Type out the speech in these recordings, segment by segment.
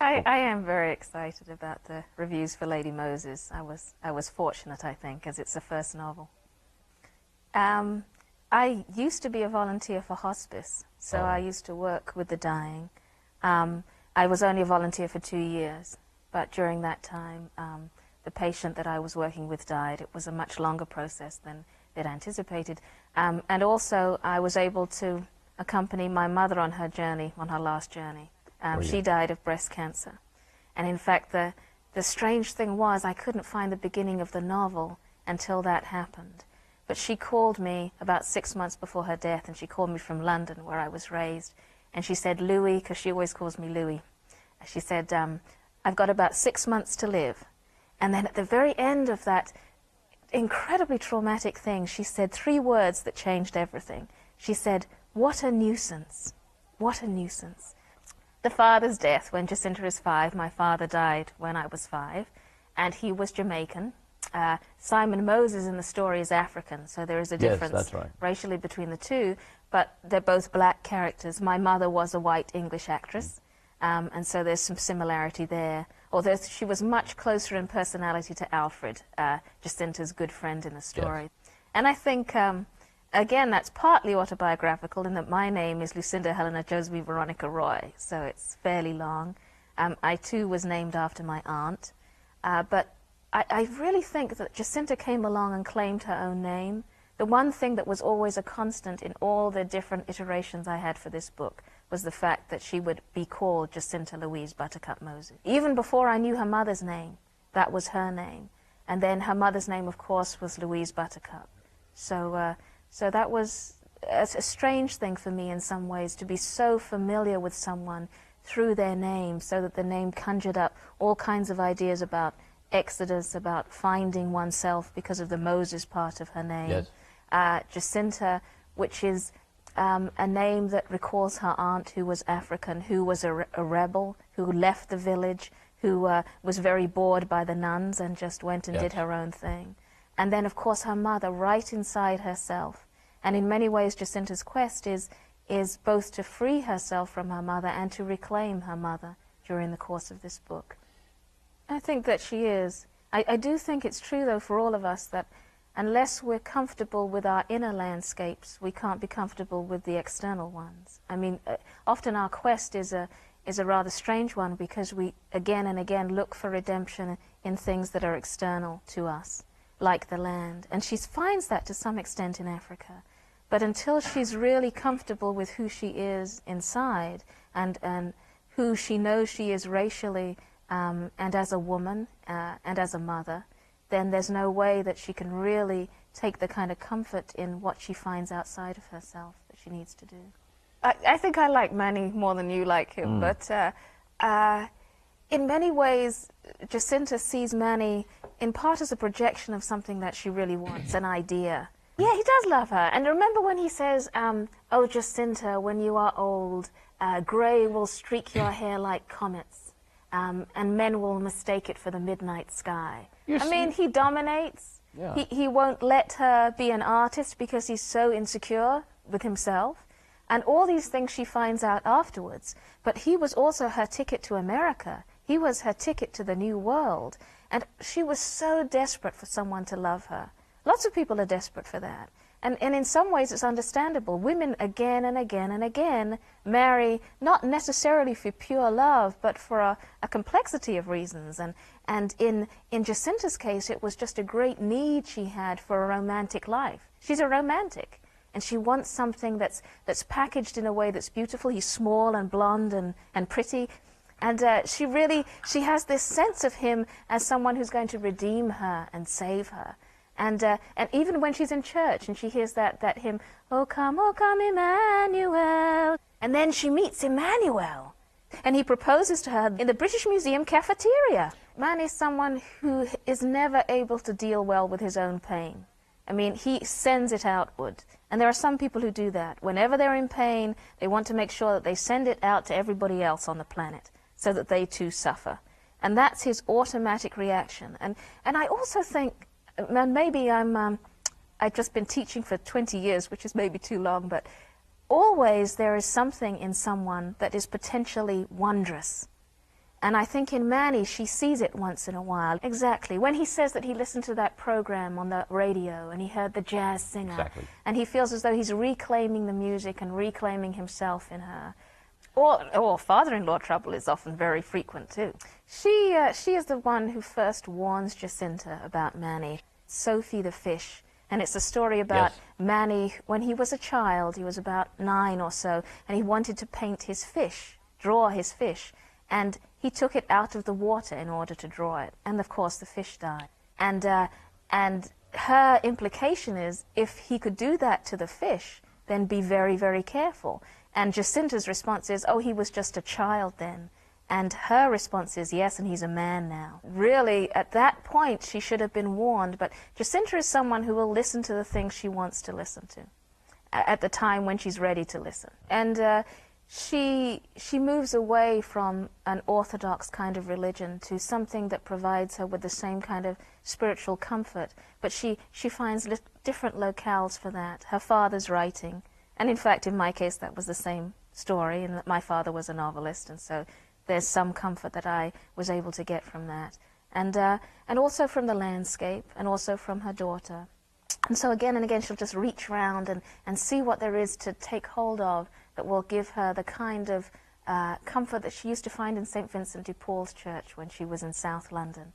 I am very excited about the reviews for Lady Moses. I was fortunate, I think, as it's the first novel. I used to be a volunteer for hospice, so I used to work with the dying. I was only a volunteer for 2 years, but during that time, the patient that I was working with died. It was a much longer process than they'd anticipated. And also, I was able to accompany my mother on her journey, on her last journey. She died of breast cancer. And in fact, the strange thing was I couldn't find the beginning of the novel until that happened. But she called me about 6 months before her death, and she called me from London, where I was raised. And she said, Louis, because she always calls me Louis, she said, I've got about 6 months to live. And then at the very end of that incredibly traumatic thing, she said 3 words that changed everything. She said, what a nuisance. What a nuisance. The father's death, when Jacinta is 5, my father died when I was 5, and he was Jamaican. Simon Moses in the story is African, so there is a difference racially between the two, but they're both black characters. My mother was a white English actress, and so there's some similarity there, although she was much closer in personality to Alfred, Jacinta's good friend in the story. Yes. And I think, again, that's partly autobiographical in that my name is Lucinda Helena Josephine Veronica Roy, so it's fairly long. I too was named after my aunt, but I really think that Jacinta came along and claimed her own name. The one thing that was always a constant in all the different iterations I had for this book was the fact that she would be called Jacinta Louise Buttercup Moses. Even before I knew her mother's name, that was her name. And then her mother's name, of course, was Louise Buttercup. So that was a strange thing for me in some ways, to be so familiar with someone through their name, so that the name conjured up all kinds of ideas about Exodus, about finding oneself because of the Moses part of her name. Yes. Jacinta, which is a name that recalls her aunt, who was African, who was a rebel, who left the village, who was very bored by the nuns and just went and did her own thing. And then, of course, her mother right inside herself. And in many ways, Jacinta's quest is both to free herself from her mother and to reclaim her mother during the course of this book. I think that she is. I do think it's true, though, for all of us that unless we're comfortable with our inner landscapes, we can't be comfortable with the external ones. I mean, often our quest is a rather strange one, because we again and again look for redemption in things that are external to us, like the land. And she finds that to some extent in Africa. But until she's really comfortable with who she is inside and who she knows she is racially, and as a woman, and as a mother, then there's no way that she can really take the kind of comfort in what she finds outside of herself that she needs to do. I think I like Manny more than you like him, but in many ways, Jacinta sees Manny in part as a projection of something that she really wants, an idea. Yeah, he does love her. And remember when he says, oh, Jacinta, when you are old, grey will streak your hair like comets. And men will mistake it for the midnight sky. I mean, he dominates. Yeah. He won't let her be an artist because he's so insecure with himself. And all these things she finds out afterwards. But he was also her ticket to America. He was her ticket to the new world. And she was so desperate for someone to love her. Lots of people are desperate for that. And in some ways it's understandable. Women again and again and again marry, not necessarily for pure love, but for a complexity of reasons. And in Jacinta's case, it was just a great need she had for a romantic life. She's a romantic, and she wants something that's packaged in a way that's beautiful. He's small and blonde and pretty. And she has this sense of him as someone who's going to redeem her and save her. And even when she's in church and she hears that hymn, oh come, Emmanuel. And then she meets Emmanuel, and he proposes to her in the British Museum cafeteria. Man is someone who is never able to deal well with his own pain. I mean, he sends it outward. And there are some people who do that. Whenever they're in pain, they want to make sure that they send it out to everybody else on the planet so that they too suffer. And that's his automatic reaction. And I also think, and maybe I've just been teaching for 20 years, which is maybe too long, but always there is something in someone that is potentially wondrous. And I think in Manny, she sees it once in a while. Exactly. When he says that he listened to that program on the radio and he heard the jazz singer, Exactly. and he feels as though he's reclaiming the music and reclaiming himself in her. Or father-in-law trouble is often very frequent too. She is the one who first warns Jacinta about Manny, Sophie the fish. And it's a story about Yes. Manny when he was a child. He was about 9 or so, and he wanted to paint his fish, draw his fish. And he took it out of the water in order to draw it. And of course the fish died. And her implication is, if he could do that to the fish, then be very, very careful. And Jacinta's response is, oh, he was just a child then. And her response is, yes, and he's a man now. Really, at that point, she should have been warned. But Jacinta is someone who will listen to the things she wants to listen to at the time when she's ready to listen. And she moves away from an orthodox kind of religion to something that provides her with the same kind of spiritual comfort. But she finds different locales for that. Her father's writing. And in fact, in my case, that was the same story, and that my father was a novelist, and so there's some comfort that I was able to get from that. And also from the landscape, and also from her daughter. And so again and again, she'll just reach round and see what there is to take hold of that will give her the kind of comfort that she used to find in St. Vincent de Paul's Church when she was in South London.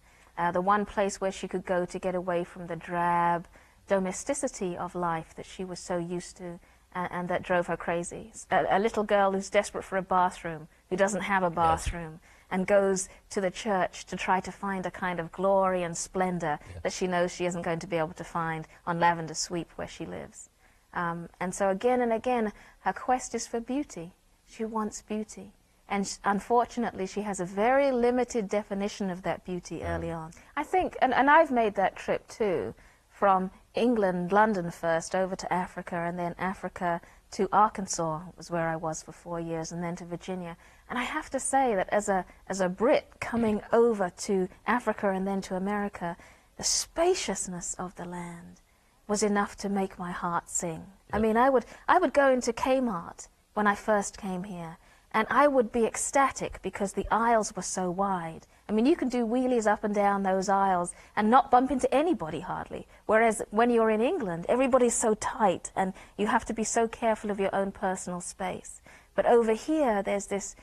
The one place where she could go to get away from the drab domesticity of life that she was so used to, and that drove her crazy. A little girl who's desperate for a bathroom, who doesn't have a bathroom, yes, and goes to the church to try to find a kind of glory and splendor, yes, that she knows she isn't going to be able to find on Lavender Sweep where she lives. And so again and again, her quest is for beauty. She wants beauty. And unfortunately, she has a very limited definition of that beauty early on. I think, and I've made that trip too, from England, London first, over to Africa, and then Africa to Arkansas was where I was for 4 years, and then to Virginia. And I have to say that as a Brit coming over to Africa and then to America, the spaciousness of the land was enough to make my heart sing. Yep. I mean, I would go into Kmart when I first came here, and I would be ecstatic because the aisles were so wide. I mean, you can do wheelies up and down those aisles and not bump into anybody hardly. Whereas when you're in England, everybody's so tight and you have to be so careful of your own personal space. But over here, there's this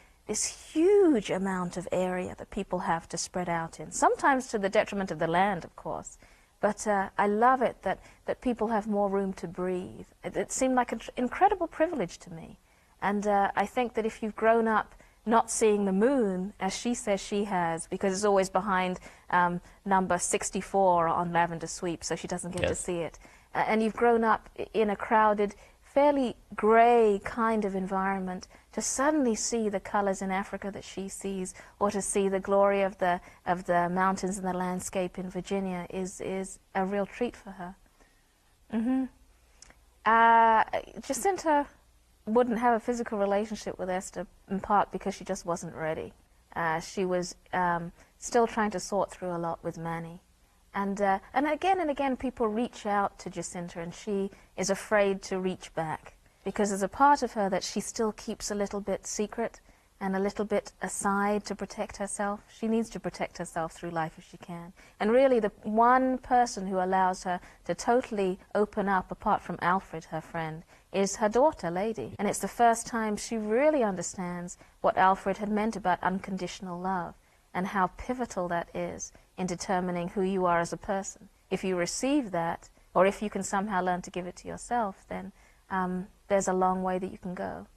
huge amount of area that people have to spread out in, sometimes to the detriment of the land, of course. But I love it that people have more room to breathe. It seemed like an incredible privilege to me. And I think that if you've grown up not seeing the moon, as she says she has, because it's always behind number 64 on Lavender Sweep, so she doesn't get yes, to see it. And you've grown up in a crowded, fairly grey kind of environment, to suddenly see the colours in Africa that she sees, or to see the glory of the mountains and the landscape in Virginia is a real treat for her. Jacinta wouldn't have a physical relationship with Esther, in part because she just wasn't ready. She was still trying to sort through a lot with Manny. And again and again people reach out to Jacinta, and she is afraid to reach back, because there's a part of her that she still keeps a little bit secret and a little bit aside to protect herself. She needs to protect herself through life if she can. And really the one person who allows her to totally open up, apart from Alfred, her friend, is her daughter, Lady. And it's the first time she really understands what Alfred had meant about unconditional love, and how pivotal that is in determining who you are as a person. If you receive that, or if you can somehow learn to give it to yourself, then there's a long way that you can go.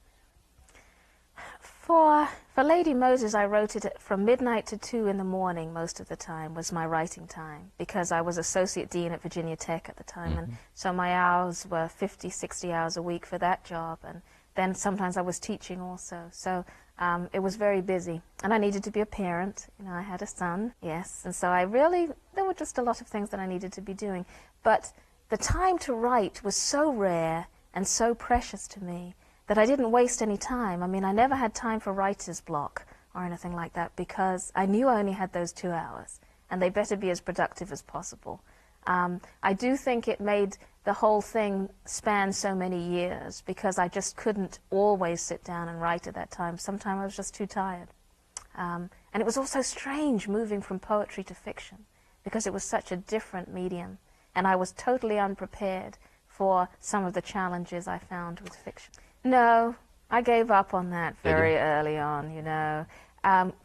For Lady Moses, I wrote it from midnight to 2 in the morning most of the time was my writing time, because I was Associate Dean at Virginia Tech at the time, and so my hours were 50, 60 hours a week for that job, and then sometimes I was teaching also. So it was very busy, and I needed to be a parent. You know, I had a son, yes, and so there were just a lot of things that I needed to be doing. But the time to write was so rare and so precious to me that I didn't waste any time. I mean, I never had time for writer's block or anything like that, because I knew I only had those 2 hours, and they better be as productive as possible. I do think it made the whole thing span so many years, because I just couldn't always sit down and write at that time. Sometimes I was just too tired. And it was also strange moving from poetry to fiction, because it was such a different medium, and I was totally unprepared for some of the challenges I found with fiction. No, I gave up on that very early on, you know.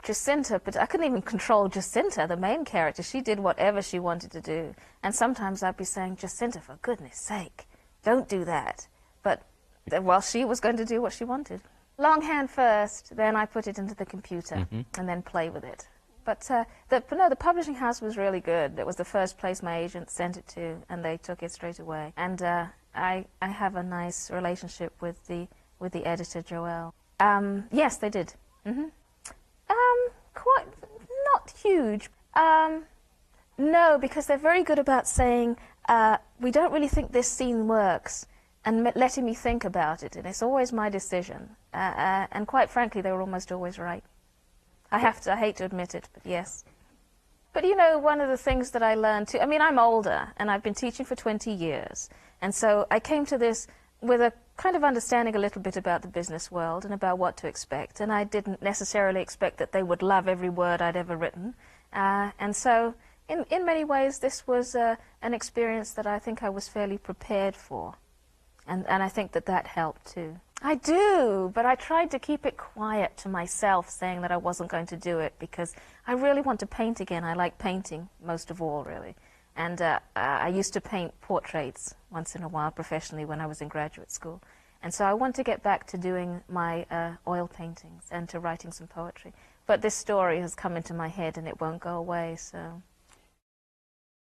Jacinta, but I couldn't even control Jacinta, the main character. She did whatever she wanted to do. And sometimes I'd be saying, Jacinta, for goodness sake, don't do that. But, well, she was going to do what she wanted. Longhand first, then I put it into the computer, and then play with it. But the publishing house was really good. It was the first place my agent sent it to, and they took it straight away. And I have a nice relationship with the editor, Joelle. Yes, they did. Quite not huge. No, because they're very good about saying, we don't really think this scene works, and letting me think about it, and it's always my decision. And quite frankly, they were almost always right. I hate to admit it, but yes. But you know, one of the things that I learned too, I mean, I'm older, and I've been teaching for 20 years, and so I came to this with a kind of understanding a little bit about the business world and about what to expect, and I didn't necessarily expect that they would love every word I'd ever written. And so, in many ways, this was an experience that I think I was fairly prepared for. And I think that helped too. I do, but I tried to keep it quiet to myself, saying that I wasn't going to do it because I really want to paint again. I like painting most of all, really. And I used to paint portraits once in a while professionally when I was in graduate school. And so I want to get back to doing my oil paintings and to writing some poetry. But this story has come into my head and it won't go away, so...